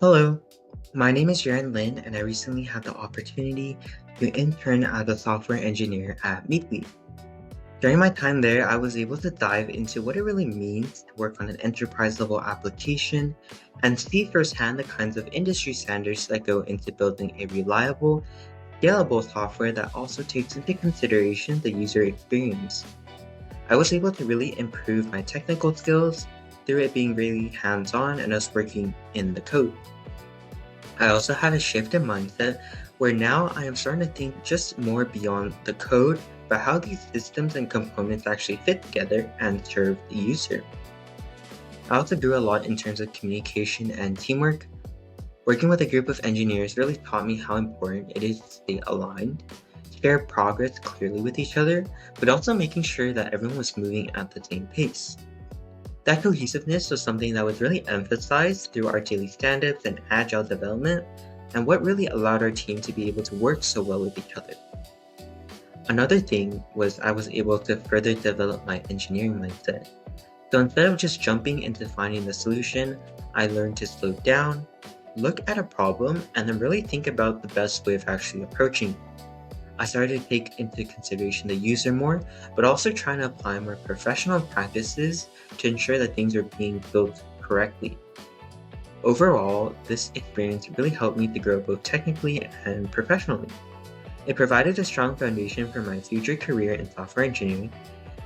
Hello, my name is Jaron Lin, and I recently had the opportunity to intern as a software engineer at Meeedly. During my time there, I was able to dive into what it really means to work on an enterprise level application and see firsthand the kinds of industry standards that go into building a reliable, scalable software that also takes into consideration the user experience. I was able to really improve my technical skills through it being really hands on and us working in the code. I also had a shift in mindset where now I am starting to think just more beyond the code, but how these systems and components actually fit together and serve the user. I also grew a lot in terms of communication and teamwork. Working with a group of engineers really taught me how important it is to stay aligned, share progress clearly with each other, but also making sure that everyone was moving at the same pace. That cohesiveness was something that was really emphasized through our daily stand-ups and agile development, and what really allowed our team to be able to work so well with each other. Another thing was I was able to further develop my engineering mindset. So instead of just jumping into finding the solution, I learned to slow down, look at a problem, and then really think about the best way of actually approaching it. I started to take into consideration the user more, but also trying to apply more professional practices to ensure that things are being built correctly. Overall, this experience really helped me to grow both technically and professionally. It provided a strong foundation for my future career in software engineering,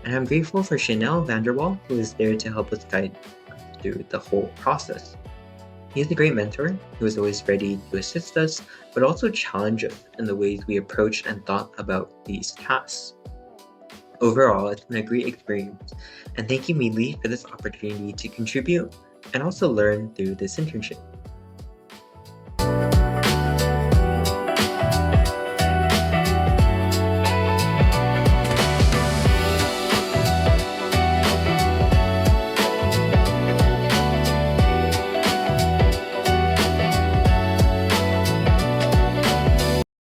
and I'm grateful for Chanel Vanderwall, who is there to help us guide us through the whole process. He is a great mentor who is always ready to assist us, but also challenge us in the ways we approached and thought about these tasks. Overall, it's been a great experience, and thank you, Meeedly, for this opportunity to contribute and also learn through this internship.